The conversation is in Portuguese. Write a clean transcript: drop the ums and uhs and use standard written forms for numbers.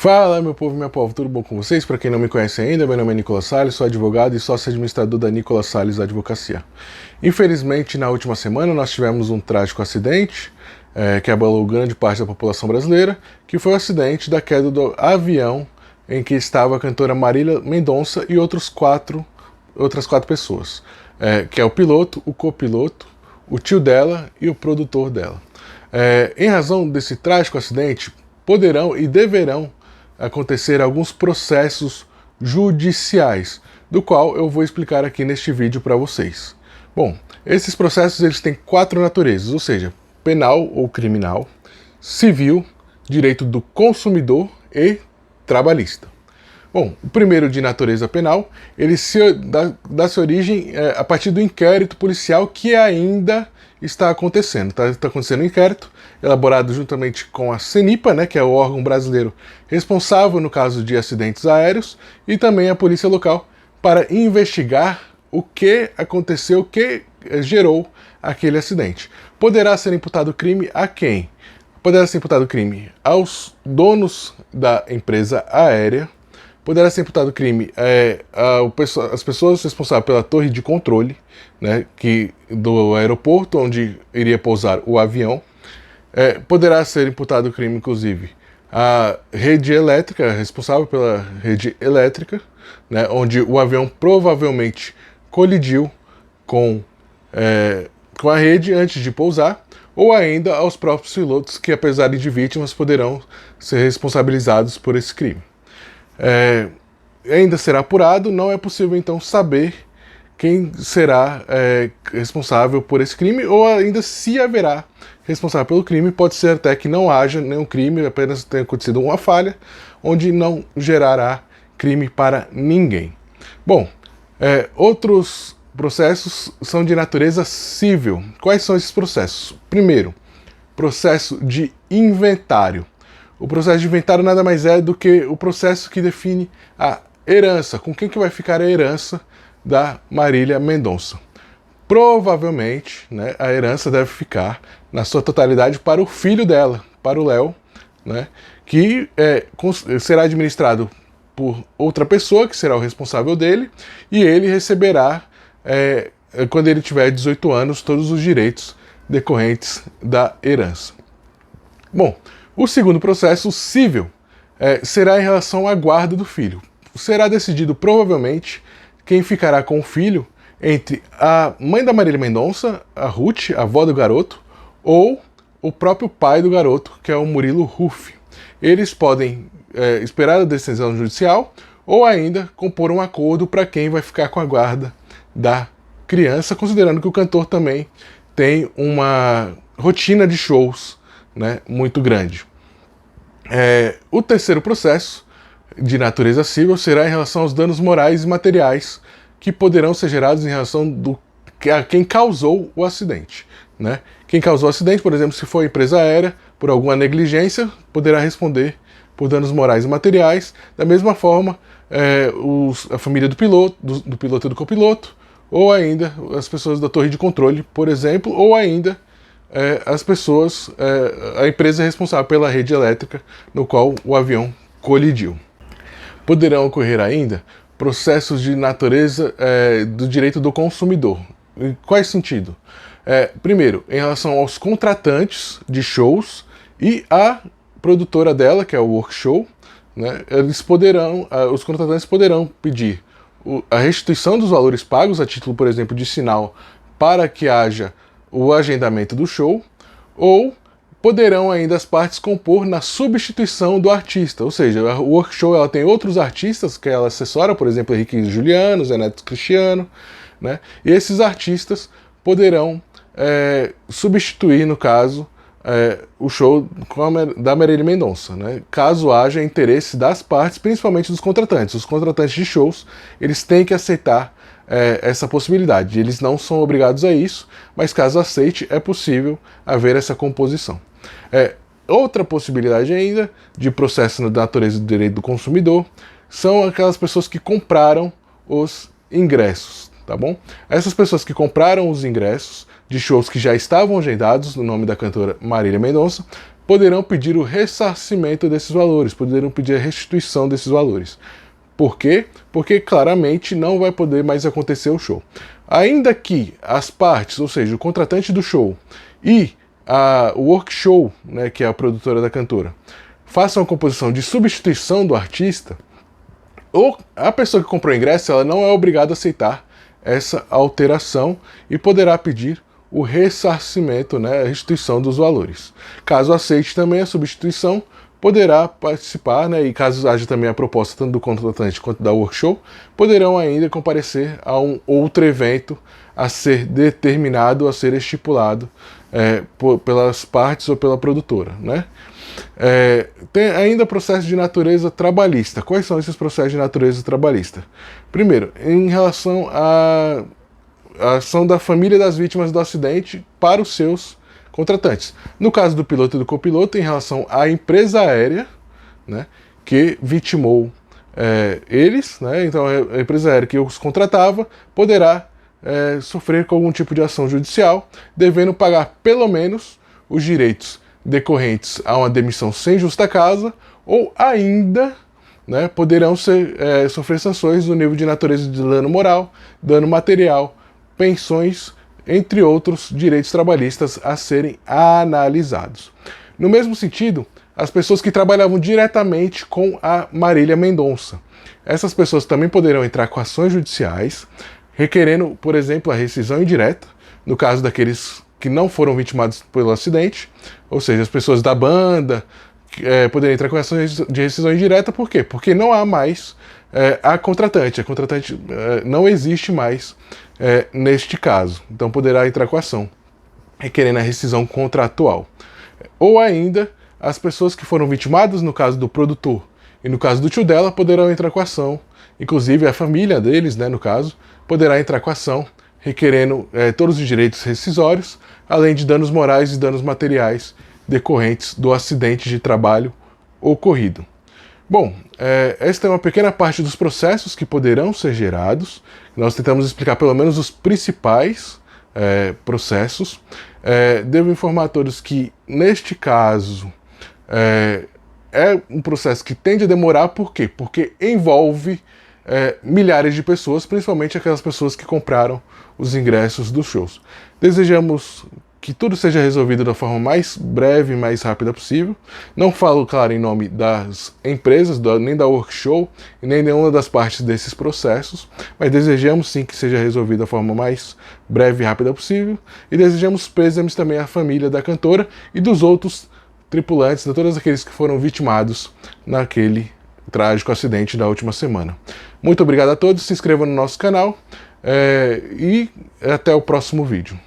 Fala, meu povo e minha povo, tudo bom com vocês? Para quem não me conhece ainda, meu nome é Nicolas Salles, sou advogado e sócio administrador da Nicolas Salles Advocacia. Infelizmente, na última semana nós tivemos um trágico acidente que abalou grande parte da população brasileira, que foi o acidente da queda do avião em que estava a cantora Marília Mendonça e outras quatro pessoas, que é o piloto, o copiloto, o tio dela e o produtor dela. Em razão desse trágico acidente, poderão e deverão acontecer alguns processos judiciais, do qual eu vou explicar aqui neste vídeo para vocês. Bom, esses processos eles têm quatro naturezas, ou seja, penal ou criminal, civil, direito do consumidor e trabalhista. Bom, o primeiro de natureza penal, ele dá-se origem a partir do inquérito policial que ainda está acontecendo. Está acontecendo um inquérito, elaborado juntamente com a CENIPA, né, que é o órgão brasileiro responsável no caso de acidentes aéreos, e também a polícia local, para investigar o que aconteceu, o que gerou aquele acidente. Poderá ser imputado crime a quem? Poderá ser imputado crime aos donos da empresa aérea, poderá ser imputado crime às pessoas responsáveis pela torre de controle, né, do aeroporto onde iria pousar o avião. Poderá ser imputado crime, inclusive, à rede elétrica, responsável pela rede elétrica, né, onde o avião provavelmente colidiu com a rede antes de pousar, ou ainda aos próprios pilotos que, apesar de vítimas, poderão ser responsabilizados por esse crime. Ainda será apurado, não é possível então saber quem será responsável por esse crime, ou ainda se haverá responsável pelo crime. Pode ser até que não haja nenhum crime, apenas tenha acontecido uma falha, onde não gerará crime para ninguém. Bom, outros processos são de natureza civil. Quais são esses processos? Primeiro, processo de inventário. O processo de inventário nada mais é do que o processo que define a herança, com quem que vai ficar a herança da Marília Mendonça. Provavelmente, né, a herança deve ficar na sua totalidade para o filho dela, para o Léo, né, que será administrado por outra pessoa, que será o responsável dele, e ele receberá, quando ele tiver 18 anos, todos os direitos decorrentes da herança. Bom, o segundo processo, civil, será em relação à guarda do filho. Será decidido provavelmente quem ficará com o filho entre a mãe da Marília Mendonça, a Ruth, a avó do garoto, ou o próprio pai do garoto, que é o Murilo Ruff. Eles podem esperar a decisão judicial ou ainda compor um acordo para quem vai ficar com a guarda da criança, considerando que o cantor também tem uma rotina de shows, né, muito grande. O terceiro processo, de natureza civil, será em relação aos danos morais e materiais que poderão ser gerados em relação a quem causou o acidente, né? Quem causou o acidente, por exemplo, se for a empresa aérea, por alguma negligência, poderá responder por danos morais e materiais. Da mesma forma, a família do piloto e do copiloto, ou ainda as pessoas da torre de controle, por exemplo, ou ainda as pessoas, a empresa responsável pela rede elétrica no qual o avião colidiu. Poderão ocorrer ainda processos de natureza do direito do consumidor. Em qual sentido? Primeiro, em relação aos contratantes de shows e a produtora dela, que é o Workshow, né, os contratantes poderão pedir a restituição dos valores pagos, a título, por exemplo, de sinal, para que haja o agendamento do show, ou poderão ainda as partes compor na substituição do artista, ou seja, o Workshow ela tem outros artistas que ela assessora, por exemplo, Henrique e Juliano, Zé Neto Cristiano, né? E esses artistas poderão substituir, no caso, o show da Marília Mendonça, né? Caso haja interesse das partes, principalmente dos contratantes. Os contratantes de shows, eles têm que aceitar essa possibilidade. Eles não são obrigados a isso, mas caso aceite, é possível haver essa composição. Outra possibilidade ainda de processo na natureza do direito do consumidor são aquelas pessoas que compraram os ingressos, tá bom? Essas pessoas que compraram os ingressos de shows que já estavam agendados no nome da cantora Marília Mendonça poderão pedir o ressarcimento desses valores, poderão pedir a restituição desses valores. Por quê? Porque claramente não vai poder mais acontecer o show. Ainda que as partes, ou seja, o contratante do show e o Workshow, né, que é a produtora da cantora, façam a composição de substituição do artista, ou a pessoa que comprou o ingresso, ela não é obrigada a aceitar essa alteração e poderá pedir o ressarcimento, né, a restituição dos valores. Caso aceite também a substituição, poderá participar, né, e caso haja também a proposta tanto do contratante quanto da Workshow, poderão ainda comparecer a um outro evento a ser determinado, a ser estipulado pelas partes ou pela produtora, né? Tem ainda processo de natureza trabalhista. Quais são esses processos de natureza trabalhista? Primeiro, em relação à ação da família das vítimas do acidente para os seus contratantes. No caso do piloto e do copiloto, em relação à empresa aérea, né, que vitimou eles, né, então a empresa aérea que os contratava poderá sofrer com algum tipo de ação judicial, devendo pagar pelo menos os direitos decorrentes a uma demissão sem justa causa, ou ainda, né, poderão sofrer sanções no nível de natureza de dano moral, dano material, pensões, entre outros direitos trabalhistas a serem analisados. No mesmo sentido, as pessoas que trabalhavam diretamente com a Marília Mendonça. Essas pessoas também poderão entrar com ações judiciais, requerendo, por exemplo, a rescisão indireta, no caso daqueles que não foram vitimados pelo acidente, ou seja, as pessoas da banda poderem entrar com ações de rescisão indireta, por quê? Porque não há mais a contratante não existe mais neste caso, então poderá entrar com ação, requerendo a rescisão contratual. Ou ainda, as pessoas que foram vitimadas, no caso do produtor e no caso do tio dela, poderão entrar com ação, inclusive a família deles, né, no caso, poderá entrar com ação, requerendo todos os direitos rescisórios, além de danos morais e danos materiais decorrentes do acidente de trabalho ocorrido. Bom, esta é uma pequena parte dos processos que poderão ser gerados. Nós tentamos explicar pelo menos os principais processos. Devo informar a todos que, neste caso, é um processo que tende a demorar, por quê? Porque envolve milhares de pessoas, principalmente aquelas pessoas que compraram os ingressos dos shows. Desejamos que tudo seja resolvido da forma mais breve e mais rápida possível. Não falo, claro, em nome das empresas, nem da Workshow, e nem nenhuma das partes desses processos, mas desejamos sim que seja resolvido da forma mais breve e rápida possível, e desejamos pêsames também à família da cantora e dos outros tripulantes, de todos aqueles que foram vitimados naquele trágico acidente da última semana. Muito obrigado a todos, se inscrevam no nosso canal e até o próximo vídeo.